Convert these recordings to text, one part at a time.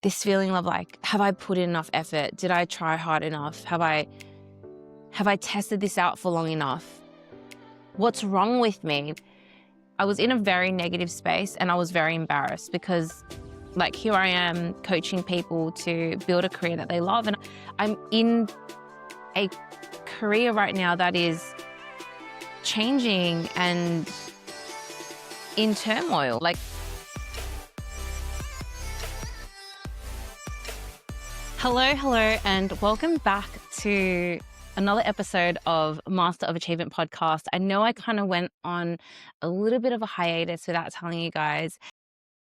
this feeling of like, have I put in enough effort? Did I try hard enough? Have I tested this out for long enough? What's wrong with me? I was in a very negative space and I was very embarrassed because like here I am coaching people to build a career that they love. And I'm in a career right now that is changing and in turmoil. Like, hello, and welcome back to another episode of Master of Achievement podcast. I know I kind of went on a little bit of a hiatus without telling you guys.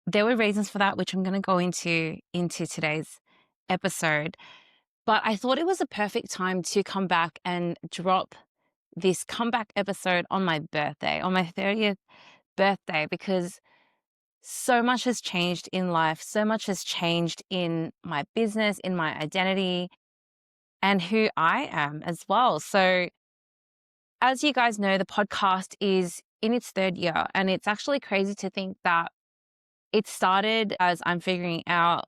There were reasons for that, which I'm going to go into today's episode. But I thought it was a perfect time to come back and drop this comeback episode on my birthday, on my 30th birthday, because so much has changed in life. So much has changed in my business, in my identity, and who I am as well. So as you guys know, the podcast is in its third year, and it's actually crazy to think that it started as I'm figuring out,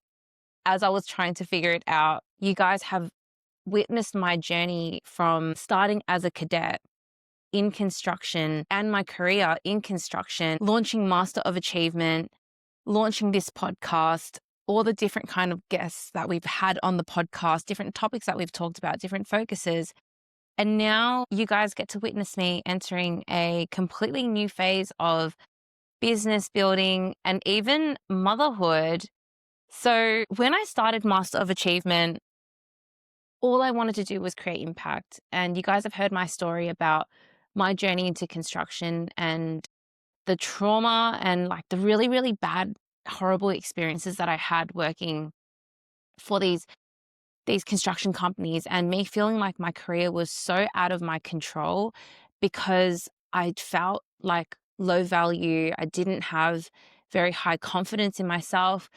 as I was trying to figure it out. You guys have witnessed my journey from starting as a cadet in construction and my career in construction, launching Master of Achievement, launching this podcast, all the different kind of guests that we've had on the podcast, different topics that we've talked about, different focuses. And now you guys get to witness me entering a completely new phase of business building and even motherhood. So when I started Master of Achievement, all I wanted to do was create impact. And you guys have heard my story about my journey into construction and the trauma and like the really, really bad, horrible experiences that I had working for these construction companies, and me feeling like my career was so out of my control because I felt like low value. I didn't have very high confidence in myself.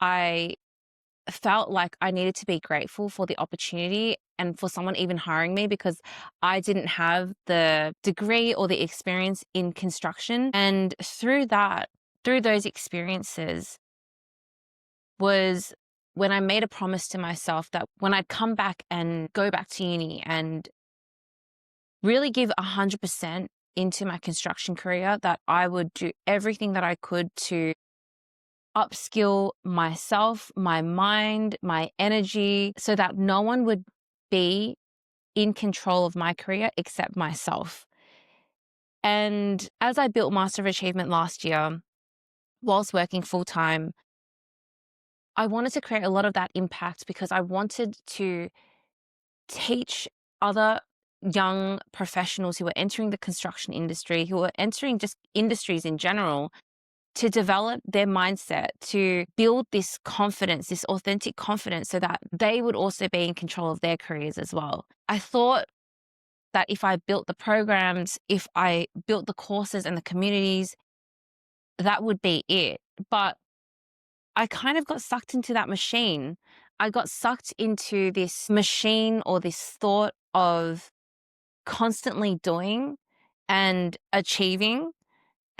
I felt like I needed to be grateful for the opportunity and for someone even hiring me because I didn't have the degree or the experience in construction. And through those experiences was when I made a promise to myself that when I'd come back and go back to uni and really give 100% into my construction career, that I would do everything that I could to upskill myself, my mind, my energy, so that no one would be in control of my career except myself. And as I built Master of Achievement last year, whilst working full time, I wanted to create a lot of that impact because I wanted to teach other young professionals who are entering the construction industry, who are entering just industries in general, to develop their mindset, to build this confidence, this authentic confidence, so that they would also be in control of their careers as well. I thought that if I built the programs, if I built the courses and the communities, that would be it. But I kind of got sucked into that machine. I got sucked into this machine or this thought of constantly doing and achieving,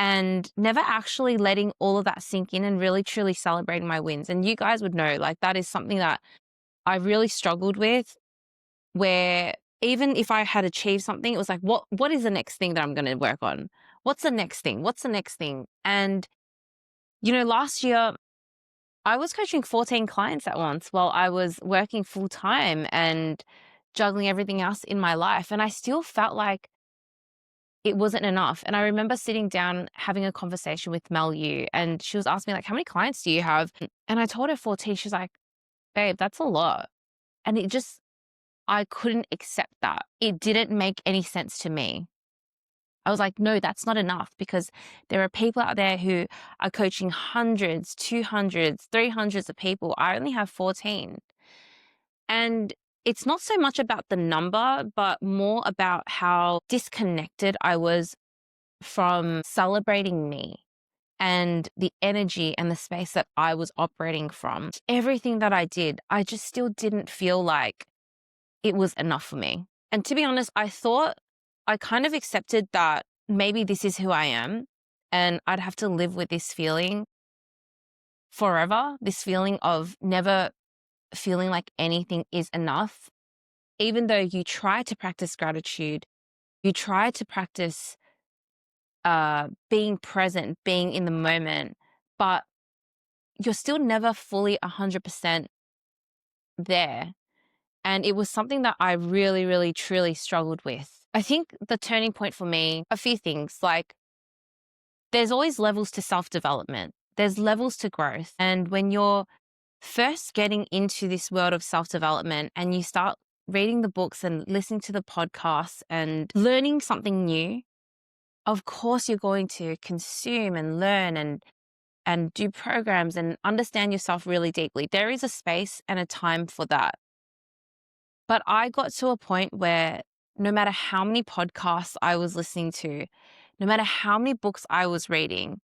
and never actually letting all of that sink in and really truly celebrating my wins. And you guys would know, like, that is something that I really struggled with, where even if I had achieved something, it was like, what is the next thing that I'm going to work on? What's the next thing? What's the next thing? And, last year I was coaching 14 clients at once while I was working full time and juggling everything else in my life. And I still felt like it wasn't enough. And I remember sitting down having a conversation with Mel Yu, and she was asking me like, how many clients do you have? And I told her 14. She's like, babe, that's a lot. And I couldn't accept that. It didn't make any sense to me. I was like, no, that's not enough, because there are people out there who are coaching hundreds, 200s, 300s of people. I only have 14. And it's not so much about the number, but more about how disconnected I was from celebrating me and the energy and the space that I was operating from. Everything that I did, I just still didn't feel like it was enough for me. And to be honest, I kind of accepted that maybe this is who I am and I'd have to live with this feeling forever, this feeling of never feeling like anything is enough, even though you try to practice gratitude, you try to practice being present, being in the moment, but you're still never fully 100% there. And it was something that I really, really, truly struggled with. I think the turning point for me, a few things, like there's always levels to self-development. There's levels to growth. And when you're first getting into this world of self-development and you start reading the books and listening to the podcasts and learning something new, of course you're going to consume and learn and do programs and understand yourself really deeply. There is a space and a time for that. But I got to a point where no matter how many podcasts I was listening to, no matter how many books I was reading,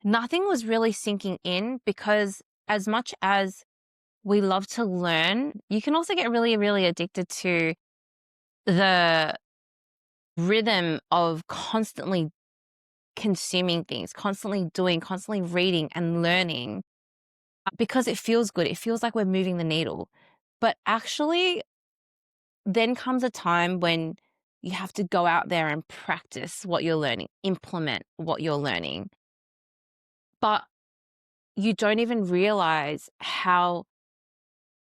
nothing was really sinking in, because as much as we love to learn, you can also get really, really addicted to the rhythm of constantly consuming things, constantly doing, constantly reading and learning, because it feels good. It feels like we're moving the needle. But actually, then comes a time when you have to go out there and practice what you're learning, implement what you're learning. But you don't even realize how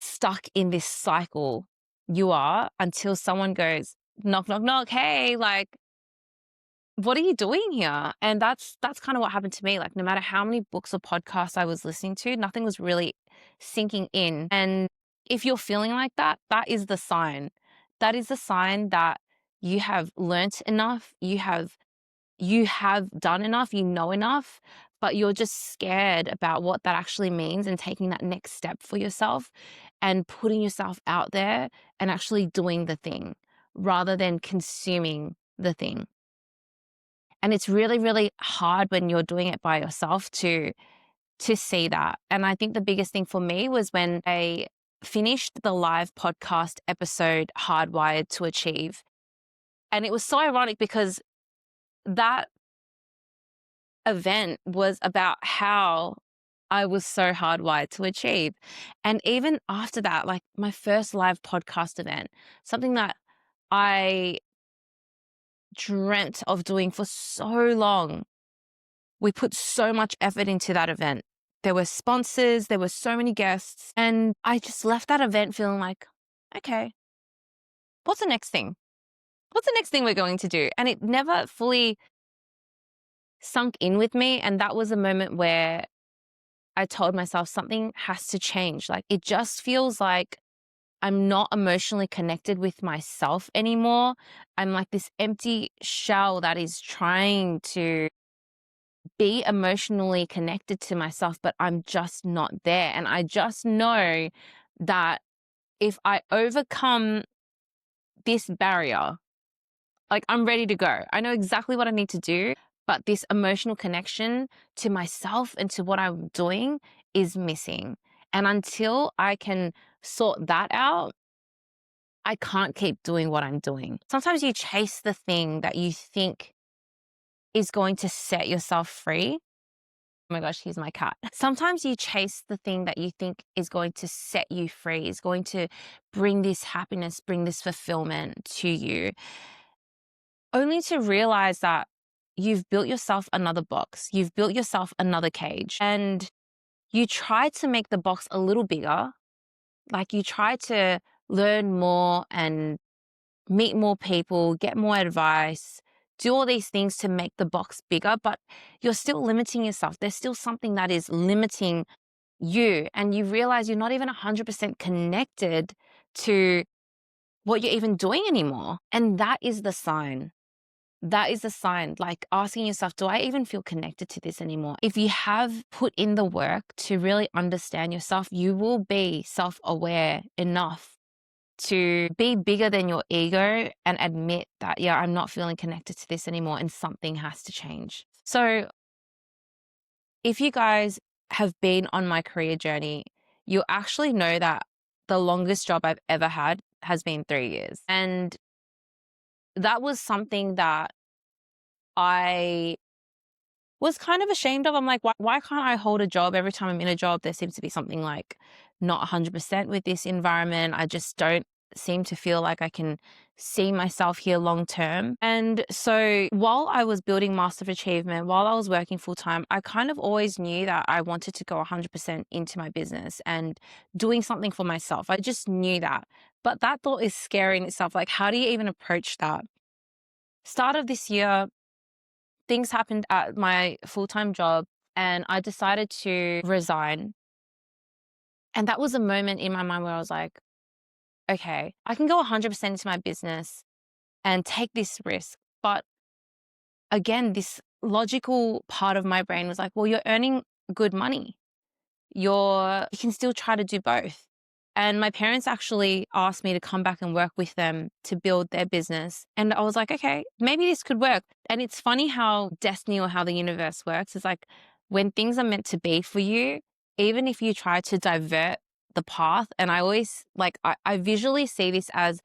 stuck in this cycle you are until someone goes, knock, knock, knock. Hey, like, what are you doing here? And that's kind of what happened to me. Like, no matter how many books or podcasts I was listening to, nothing was really sinking in. And if you're feeling like that, that is the sign. That is the sign that you have learnt enough, you have done enough, you know enough, but you're just scared about what that actually means and taking that next step for yourself and putting yourself out there and actually doing the thing rather than consuming the thing. And it's really, really hard when you're doing it by yourself to see that. And I think the biggest thing for me was when I finished the live podcast episode, Hardwired to Achieve. And it was so ironic because that event was about how I was so hardwired to achieve. And even after that, like my first live podcast event, something that I dreamt of doing for so long, we put so much effort into that event. There were sponsors, there were so many guests, and I just left that event feeling like, okay, what's the next thing? What's the next thing we're going to do? And it never fully sunk in with me. And that was a moment where I told myself something has to change. Like, it just feels like I'm not emotionally connected with myself anymore. I'm like this empty shell that is trying to be emotionally connected to myself, but I'm just not there. And I just know that if I overcome this barrier, like, I'm ready to go. I know exactly what I need to do, but this emotional connection to myself and to what I'm doing is missing. And until I can sort that out, I can't keep doing what I'm doing. Sometimes you chase the thing that you think is going to set yourself free. Oh my gosh, here's my cat. Sometimes you chase the thing that you think is going to set you free, is going to bring this happiness, bring this fulfillment to you, only to realize that you've built yourself another box. You've built yourself another cage, and you try to make the box a little bigger. Like, you try to learn more and meet more people, get more advice, do all these things to make the box bigger, but you're still limiting yourself. There's still something that is limiting you, and you realize you're not even 100% connected to what you're even doing anymore. And that is the sign. That is a sign, like asking yourself, do I even feel connected to this anymore? If you have put in the work to really understand yourself, you will be self-aware enough to be bigger than your ego and admit that, yeah, I'm not feeling connected to this anymore and something has to change. So if you guys have been on my career journey, you'll actually know that the longest job I've ever had has been 3 years. And that was something that I was kind of ashamed of. I'm like, why can't I hold a job? Every time I'm in a job, there seems to be something like not 100% with this environment. I just don't seem to feel like I can see myself here long term. And so while I was building Master of Achievement, while I was working full time, I kind of always knew that I wanted to go 100% into my business and doing something for myself. I just knew that. But that thought is scary in itself. Like, how do you even approach that? Start of this year, things happened at my full-time job and I decided to resign. And that was a moment in my mind where I was like, okay, I can go 100% into my business and take this risk. But again, this logical part of my brain was like, well, you're earning good money. You can still try to do both. And my parents actually asked me to come back and work with them to build their business. And I was like, okay, maybe this could work. And it's funny how destiny or how the universe works. It's like when things are meant to be for you, even if you try to divert the path, and I always I visually see this as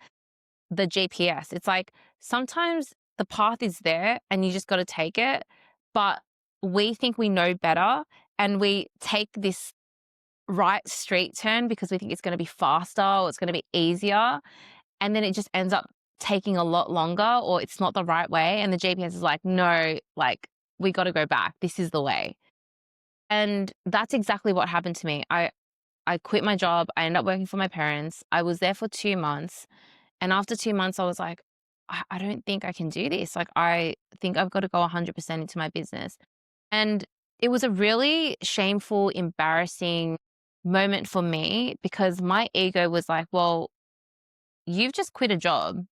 the GPS. It's like sometimes the path is there and you just got to take it. But we think we know better and we take this right street turn because we think it's going to be faster or it's going to be easier. And then it just ends up taking a lot longer or it's not the right way. And the GPS is like, no, like we got to go back. This is the way. And that's exactly what happened to me. I quit my job. I ended up working for my parents. I was there for 2 months. And after 2 months, I was like, I don't think I can do this. Like, I think I've got to go 100% into my business. And it was a really shameful, embarrassing moment for me because my ego was like, well, you've just quit a job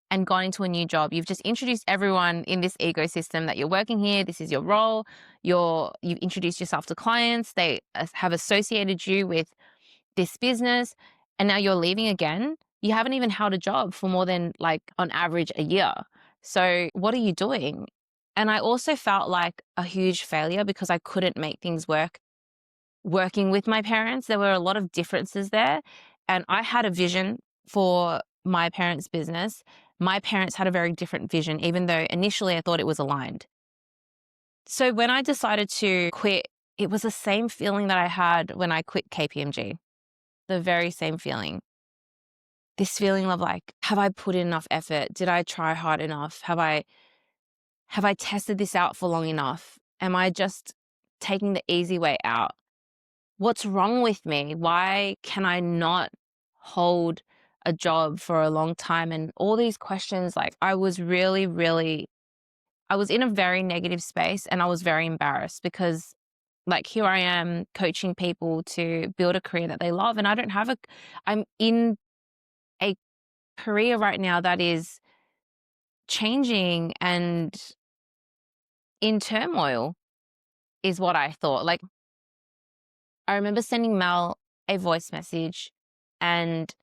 and gone into a new job. You've just introduced everyone in this ecosystem that you're working here. This is your role. You've introduced yourself to clients. They have associated you with this business and now you're leaving again. You haven't even held a job for more than like on average a year. So what are you doing? And I also felt like a huge failure because I couldn't make things work working with my parents. There were a lot of differences there. And I had a vision for my parents' business. My parents had a very different vision, even though initially I thought it was aligned. So when I decided to quit, it was the same feeling that I had when I quit KPMG, the very same feeling. This feeling of like, have I put in enough effort? Did I try hard enough? Have I tested this out for long enough? Am I just taking the easy way out? What's wrong with me? Why can I not hold a job for a long time? And all these questions, like I was I was in a very negative space and I was very embarrassed because like here I am coaching people to build a career that they love. And I'm in a career right now that is changing and in turmoil is what I thought. Like I remember sending Mel a voice message and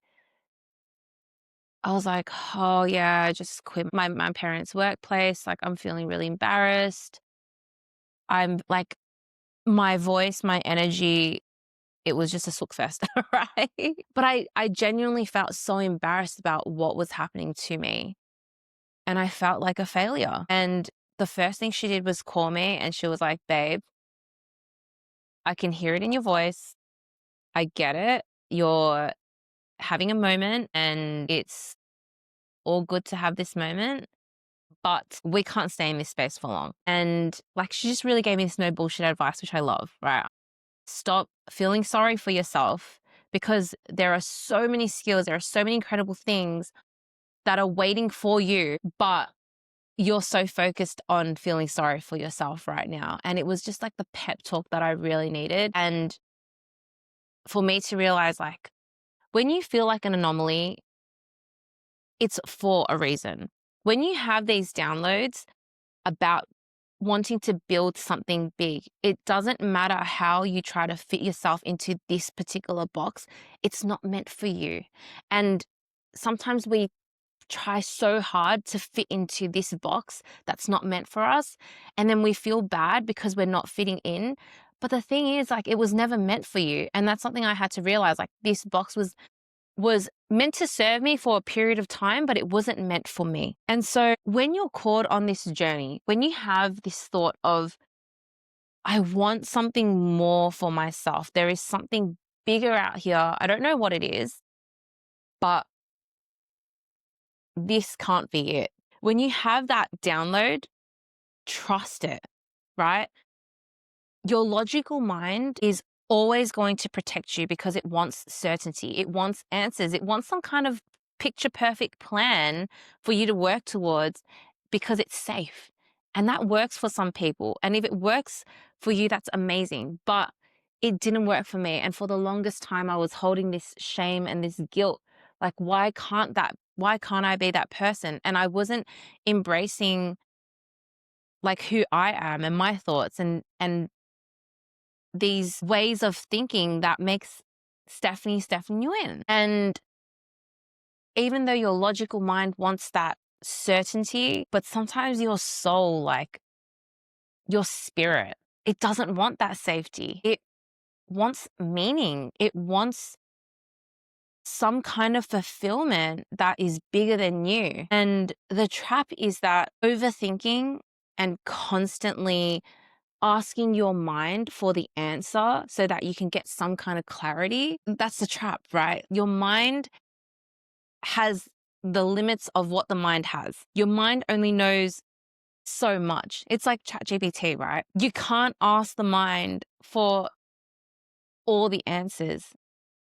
I was like, oh yeah, I just quit my parents' workplace. Like I'm feeling really embarrassed. I'm like my voice, my energy, it was just a sook fest, right? But I genuinely felt so embarrassed about what was happening to me. And I felt like a failure. And the first thing she did was call me and she was like, babe, I can hear it in your voice. I get it. You're having a moment and it's all good to have this moment, but we can't stay in this space for long. And like, she just really gave me this no bullshit advice, which I love, right? Stop feeling sorry for yourself because there are so many skills, there are so many incredible things that are waiting for you, but you're so focused on feeling sorry for yourself right now. And it was just like the pep talk that I really needed. And for me to realize like, when you feel like an anomaly, it's for a reason. When you have these downloads about wanting to build something big, it doesn't matter how you try to fit yourself into this particular box. It's not meant for you. And sometimes we try so hard to fit into this box that's not meant for us. And then we feel bad because we're not fitting in. But the thing is, like, it was never meant for you. And that's something I had to realize. Like, this box was meant to serve me for a period of time, but it wasn't meant for me. And so when you're caught on this journey, when you have this thought of, I want something more for myself. There is something bigger out here. I don't know what it is, but this can't be it. When you have that download, trust it, right? Your logical mind is always going to protect you because it wants certainty. It wants answers. It wants some kind of picture perfect plan for you to work towards because it's safe. And that works for some people. And if it works for you, that's amazing. But it didn't work for me. And for the longest time, I was holding this shame and this guilt. Like, why can't I be that person? And I wasn't embracing like who I am and my thoughts and these ways of thinking that makes Stephanie Nguyen. And even though your logical mind wants that certainty, but sometimes your soul, like your spirit, it doesn't want that safety. It wants meaning. It wants some kind of fulfillment that is bigger than you. And the trap is that overthinking and constantly asking your mind for the answer so that you can get some kind of clarity, that's the trap, right? Your mind has the limits of what the mind has. Your mind only knows so much. It's like ChatGPT, right? You can't ask the mind for all the answers.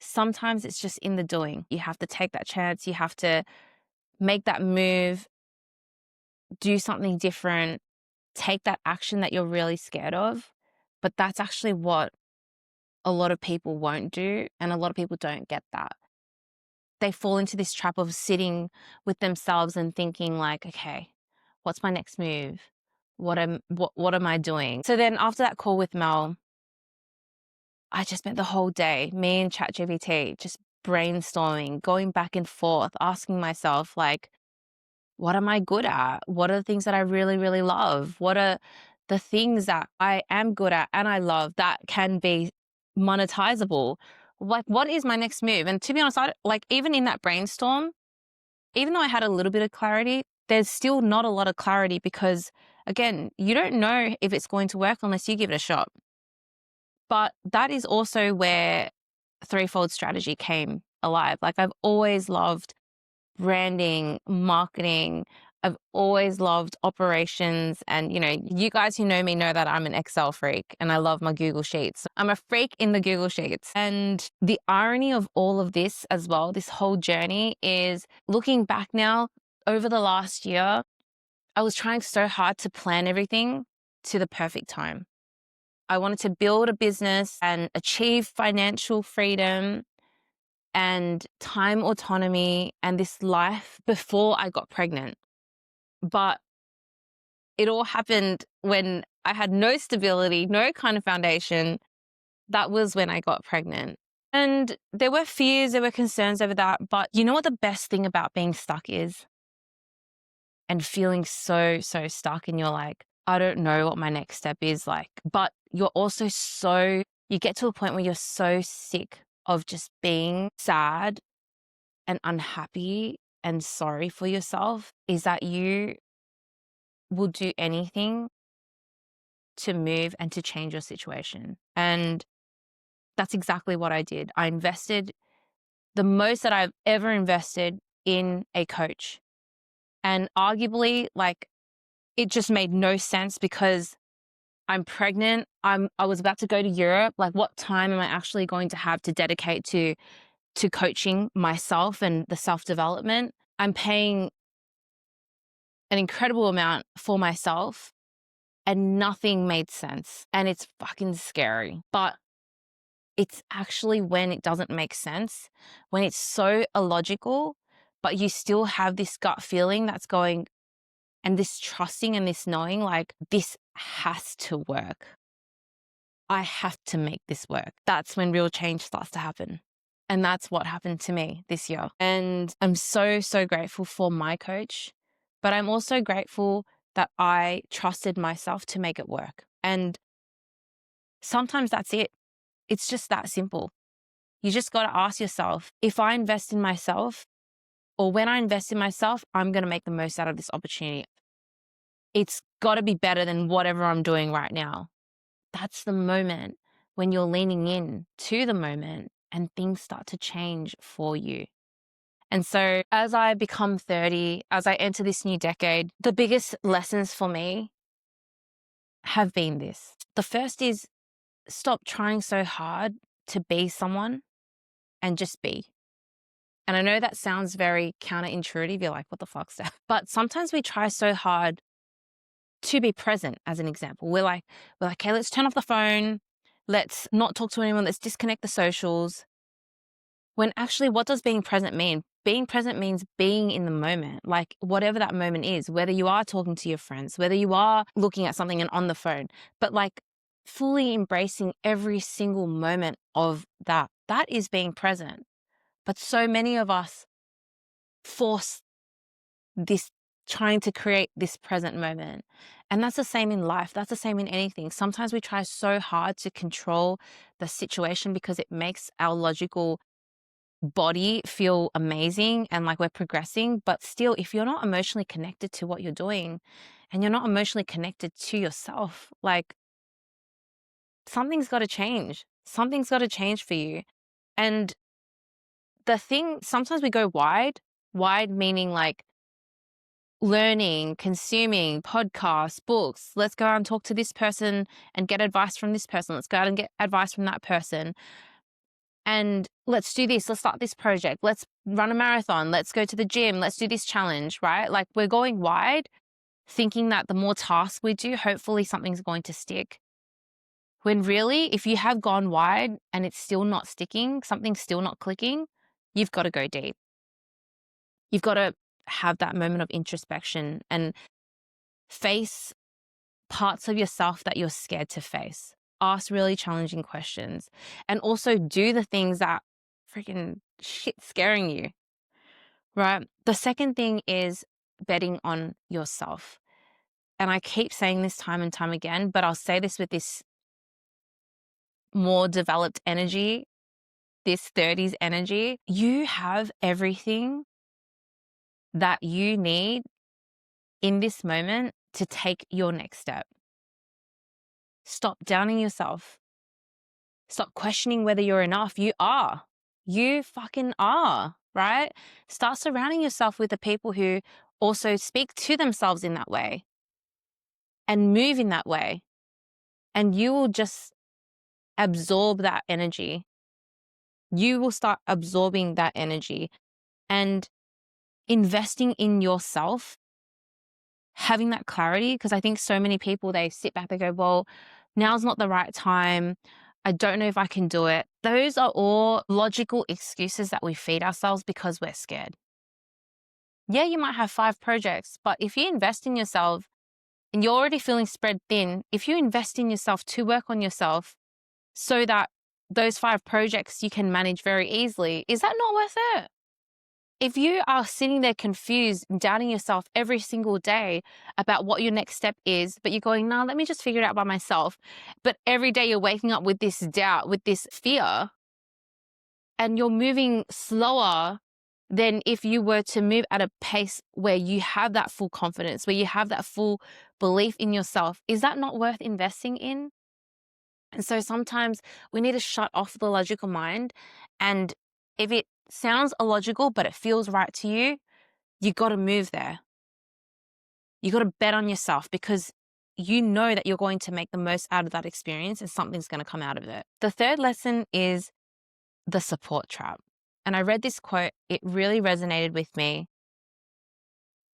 Sometimes it's just in the doing. You have to take that chance. You have to make that move, do something different, take that action that you're really scared of. But that's actually what a lot of people won't do, and a lot of people don't get that. They fall into this trap of sitting with themselves and thinking like, okay, what's my next move? What am I doing? So then after that call with Mel, I just spent the whole day, me and ChatGPT, just brainstorming, going back and forth, asking myself like, what am I good at? What are the things that I really, really love? What are the things that I am good at and I love that can be monetizable? Like, what is my next move? And to be honest, like even in that brainstorm, even though I had a little bit of clarity, there's still not a lot of clarity because, again, you don't know if it's going to work unless you give it a shot. But that is also where threefold strategy came alive. Like I've always loved branding, marketing. I've always loved operations. And, you guys who know me know that I'm an Excel freak and I love my Google Sheets. I'm a freak in the Google Sheets. And the irony of all of this as well, this whole journey is looking back now over the last year, I was trying so hard to plan everything to the perfect time. I wanted to build a business and achieve financial freedom and time autonomy and this life before I got pregnant. But it all happened when I had no stability, no kind of foundation. That was when I got pregnant. And there were fears, there were concerns over that. But you know what the best thing about being stuck is? And feeling so stuck, and you're like, I don't know what my next step is like. But you're also you get to a point where you're so sick of just being sad and unhappy and sorry for yourself, is that you will do anything to move and to change your situation. And that's exactly what I did. I invested the most that I've ever invested in a coach. And arguably, like, it just made no sense because I'm pregnant. I was about to go to Europe. Like, what time am I actually going to have to dedicate to coaching myself and the self-development? I'm paying an incredible amount for myself and nothing made sense. And it's fucking scary. But it's actually when it doesn't make sense, when it's so illogical, but you still have this gut feeling that's going, and this trusting and this knowing, like, this has to work. I have to make this work. That's when real change starts to happen. And that's what happened to me this year. And I'm so grateful for my coach, but I'm also grateful that I trusted myself to make it work. And sometimes that's it. It's just that simple. You just got to ask yourself, if I invest in myself, or when I invest in myself, I'm going to make the most out of this opportunity. It's got to be better than whatever I'm doing right now. that's the moment when you're leaning in to the moment and things start to change for you. And so as I become 30, as I enter this new decade, the biggest lessons for me have been this. The first is stop trying so hard to be someone and just be. And I know that sounds very counterintuitive. You're like, what the fuck's that? But sometimes we try so hard to be present, as an example. We're like, okay, let's turn off the phone. Let's not talk to anyone. Let's disconnect the socials. When actually, what does being present mean? Being present means being in the moment, like whatever that moment is, whether you are talking to your friends, whether you are looking at something and on the phone, but like fully embracing every single moment of that. That is being present. But so many of us force this, trying to create this present moment. And that's the same in life. That's the same in anything. Sometimes we try so hard to control the situation because it makes our logical body feel amazing and like we're progressing. But still, if you're not emotionally connected to what you're doing and you're not emotionally connected to yourself, like something's got to change. Something's got to change for you. And the thing, sometimes we go wide meaning like learning, consuming podcasts, books. Let's go out and talk to this person and get advice from this person. Let's go out and get advice from that person. And let's do this. Let's start this project. Let's run a marathon. Let's go to the gym. Let's do this challenge, right? Like we're going wide, thinking that the more tasks we do, hopefully something's going to stick. When really, if you have gone wide and it's still not sticking, something's still not clicking, you've got to go deep. You've got to have that moment of introspection and face parts of yourself that you're scared to face. Ask really challenging questions and also do the things that freaking shit scaring you, right? The second thing is betting on yourself. And I keep saying this time and time again, but I'll say this with this more developed energy, this 30s energy. You have everything that you need in this moment to take your next step. Stop downing yourself. Stop questioning whether you're enough. You are. You fucking are, right? Start surrounding yourself with the people who also speak to themselves in that way and move in that way. And you will just absorb that energy. You will start absorbing that energy and investing in yourself, having that clarity. Because I think so many people, they sit back, they go, well, now's not the right time. I don't know if I can do it. Those are all logical excuses that we feed ourselves because we're scared. Yeah, you might have 5 projects, but if you invest in yourself and you're already feeling spread thin, if you invest in yourself to work on yourself so that those 5 projects you can manage very easily, is that not worth it? If you are sitting there confused, doubting yourself every single day about what your next step is, but you're going, nah, let me just figure it out by myself. But every day you're waking up with this doubt, with this fear, and you're moving slower than if you were to move at a pace where you have that full confidence, where you have that full belief in yourself. Is that not worth investing in? And so sometimes we need to shut off the logical mind. And if it sounds illogical, but it feels right to you, you got to move there. You got to bet on yourself because you know that you're going to make the most out of that experience and something's going to come out of it. The third lesson is the support trap. And I read this quote, it really resonated with me.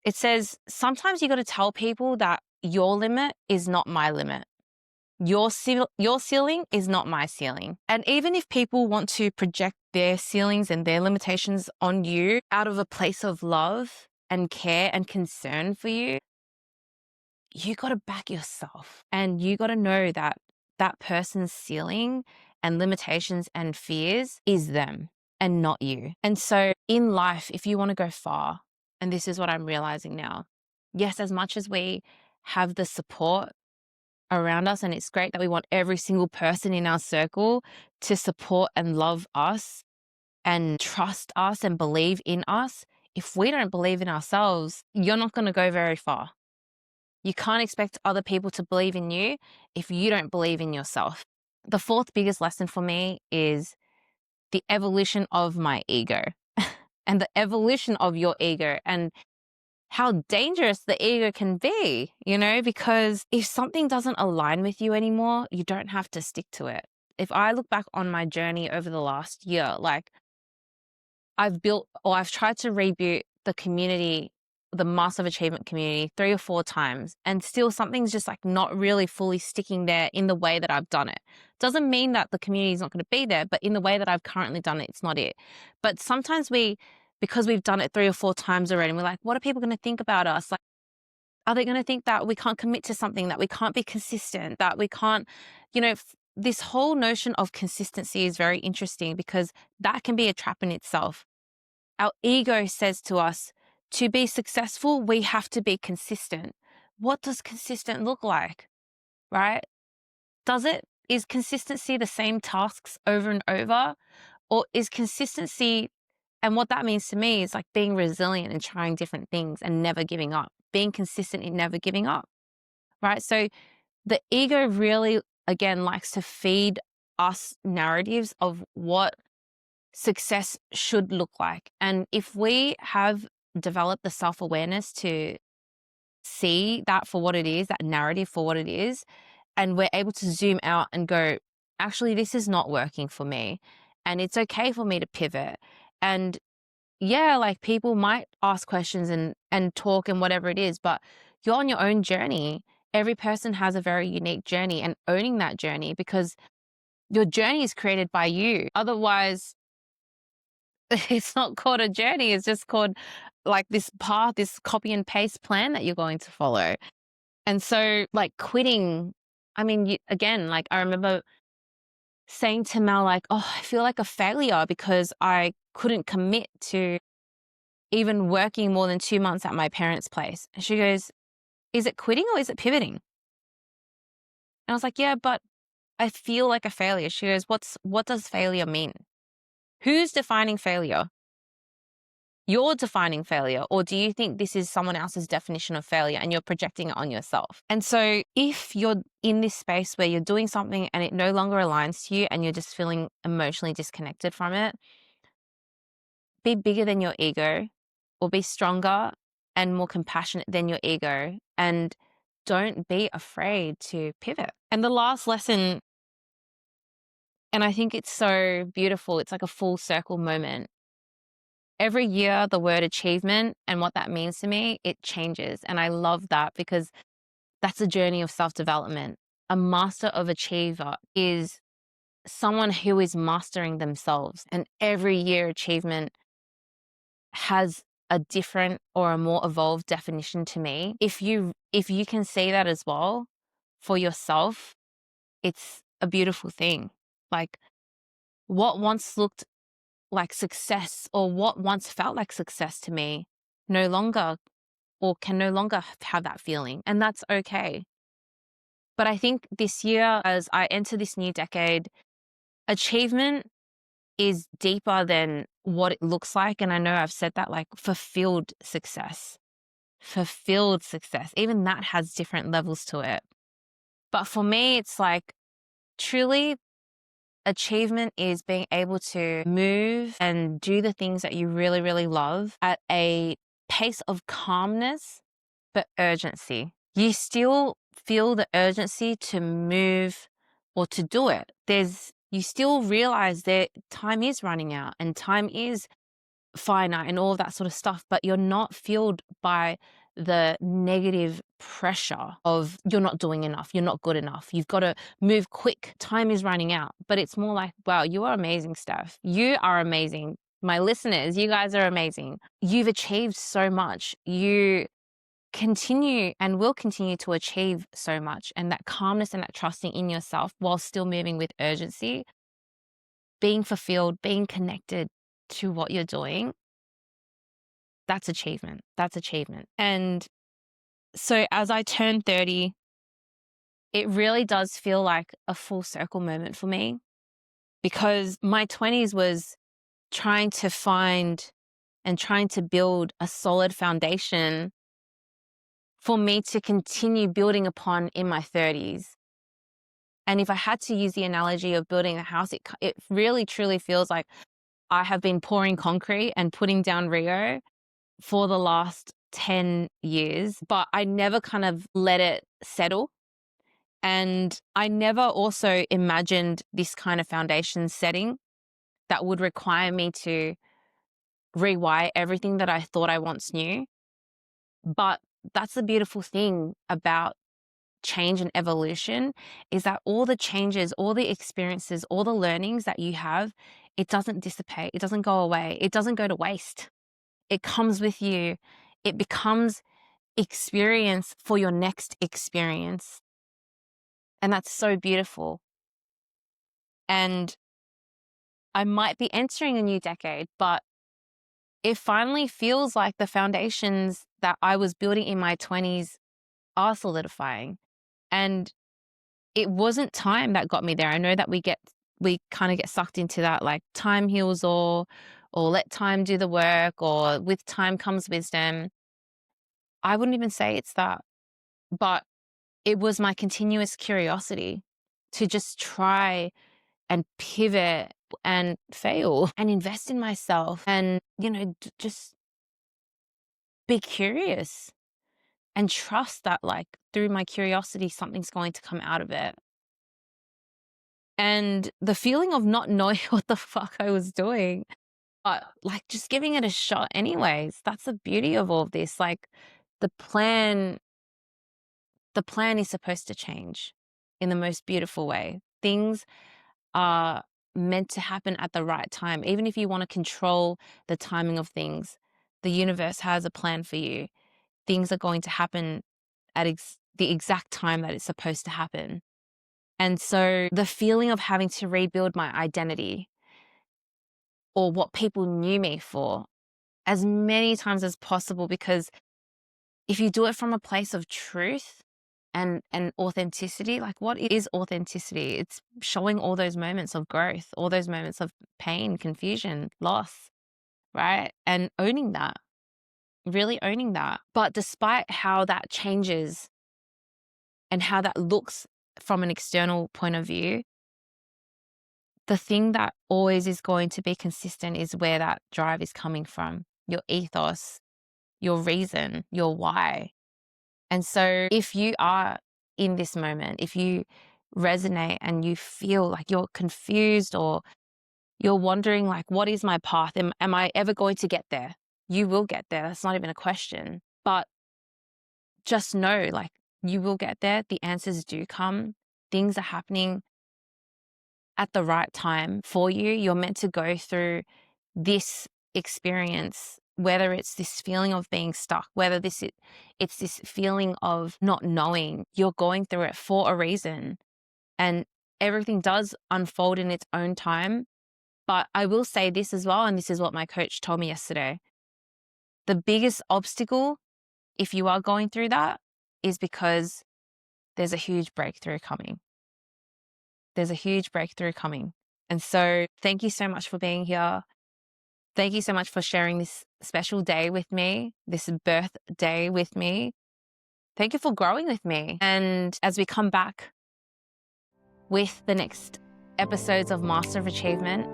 It says, sometimes you got to tell people that your limit is not my limit. Your ceiling is not my ceiling. And even if people want to project their ceilings and their limitations on you out of a place of love and care and concern for you, you got to back yourself and you got to know that that person's ceiling and limitations and fears is them and not you. And so in life, if you want to go far, and this is what I'm realizing now, yes, as much as we have the support around us, and it's great that we want every single person in our circle to support and love us and trust us and believe in us. If we don't believe in ourselves, you're not going to go very far. You can't expect other people to believe in you if you don't believe in yourself. The fourth biggest lesson for me is the evolution of my ego and the evolution of your ego and how dangerous the ego can be, because if something doesn't align with you anymore, you don't have to stick to it. If I look back on my journey over the last year, like I've tried to reboot the community, the Master of Achievement community 3 or 4 times, and still something's just like not really fully sticking there in the way that I've done it. Doesn't mean that the community is not going to be there, but in the way that I've currently done it, it's not it. But sometimes because we've done it 3 or 4 times already, and we're like, what are people going to think about us? Like, are they going to think that we can't commit to something, that we can't be consistent, that we can't, this whole notion of consistency is very interesting because that can be a trap in itself. Our ego says to us, to be successful, we have to be consistent. What does consistent look like, right? Is consistency the same tasks over and over? Or is consistency, and what that means to me is like being resilient and trying different things and never giving up, being consistent in never giving up, right? So the ego really, again, likes to feed us narratives of what success should look like. And if we have developed the self-awareness to see that for what it is, that narrative for what it is, and we're able to zoom out and go, actually, this is not working for me. And it's okay for me to pivot. And yeah, like people might ask questions and talk and whatever it is, but you're on your own journey. Every person has a very unique journey, and owning that journey, because your journey is created by you. Otherwise, it's not called a journey. It's just called like this path, this copy and paste plan that you're going to follow. And so like quitting, I mean, again, like I remember saying to Mel, like, oh, I feel like a failure because I couldn't commit to even working more than 2 months at my parents' place. And she goes, is it quitting or is it pivoting? And I was like, yeah, but I feel like a failure. She goes, what does failure mean? Who's defining failure? You're defining failure, or do you think this is someone else's definition of failure and you're projecting it on yourself? And so if you're in this space where you're doing something and it no longer aligns to you and you're just feeling emotionally disconnected from it, be bigger than your ego, or be stronger and more compassionate than your ego, and don't be afraid to pivot. And the last lesson, and I think it's so beautiful, it's like a full circle moment. Every year, the word achievement and what that means to me, it changes. And I love that because that's a journey of self-development. A master of achiever is someone who is mastering themselves. And every year, achievement has a different or a more evolved definition to me. If you can see that as well for yourself, it's a beautiful thing. Like what once looked like success, or what once felt like success to me, no longer, or can no longer have that feeling. And that's okay. But I think this year, as I enter this new decade, achievement is deeper than what it looks like. And I know I've said that, like fulfilled success, even that has different levels to it. But for me, it's like truly achievement is being able to move and do the things that you really, really love at a pace of calmness, but urgency. You still feel the urgency to move or to do it. You still realize that time is running out and time is finite and all of that sort of stuff, but you're not fueled by the negative pressure of you're not doing enough, you're not good enough, you've got to move quick, time is running out. But it's more like, wow, you are amazing, Steph. You are amazing. My listeners, you guys are amazing. You've achieved so much. You continue and will continue to achieve so much. And that calmness and that trusting in yourself while still moving with urgency, being fulfilled, being connected to what you're doing, that's achievement. That's achievement. And so as I turn 30, it really does feel like a full circle moment for me, because my 20s was trying to find and trying to build a solid foundation for me to continue building upon in my 30s. And if I had to use the analogy of building a house, it really truly feels like I have been pouring concrete and putting down Rio for the last 10 years, but I never kind of let it settle. And I never also imagined this kind of foundation setting that would require me to rewire everything that I thought I once knew. But that's the beautiful thing about change and evolution, is that all the changes, all the experiences, all the learnings that you have, it doesn't dissipate. It doesn't go away. It doesn't go to waste. It comes with you. It becomes experience for your next experience. And that's so beautiful. And I might be entering a new decade, but it finally feels like the foundations that I was building in my 20s are solidifying. And it wasn't time that got me there. I know that we kind of get sucked into that, like time heals all, or let time do the work, or with time comes wisdom. I wouldn't even say it's that, but it was my continuous curiosity to just try and pivot and fail and invest in myself and, just be curious and trust that, like, through my curiosity, something's going to come out of it. And the feeling of not knowing what the fuck I was doing, but like just giving it a shot anyways. That's the beauty of all of this. Like the plan is supposed to change in the most beautiful way. Things are meant to happen at the right time. Even if you want to control the timing of things, the universe has a plan for you. Things are going to happen at the exact time that it's supposed to happen. And so the feeling of having to rebuild my identity or what people knew me for as many times as possible, because if you do it from a place of truth and authenticity, like what is authenticity? It's showing all those moments of growth, all those moments of pain, confusion, loss, right? And owning that, really owning that. But despite how that changes and how that looks from an external point of view, the thing that always is going to be consistent is where that drive is coming from, your ethos, your reason, your why. And so if you are in this moment, if you resonate and you feel like you're confused or you're wondering, like, what is my path? Am I ever going to get there? You will get there. That's not even a question. But just know, like, you will get there. The answers do come. Things are happening at the right time for you. You're meant to go through this experience, whether it's this feeling of being stuck, whether it's this feeling of not knowing. You're going through it for a reason, and everything does unfold in its own time. But I will say this as well, and this is what my coach told me yesterday. The biggest obstacle, if you are going through that, is because there's a huge breakthrough coming. There's a huge breakthrough coming. And so thank you so much for being here. Thank you so much for sharing this special day with me, this birthday with me. Thank you for growing with me. And as we come back with the next episodes of Master of Achievement,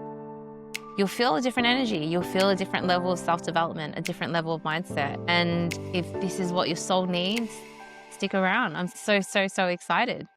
you'll feel a different energy. You'll feel a different level of self-development, a different level of mindset. And if this is what your soul needs, stick around. I'm so, so, so excited.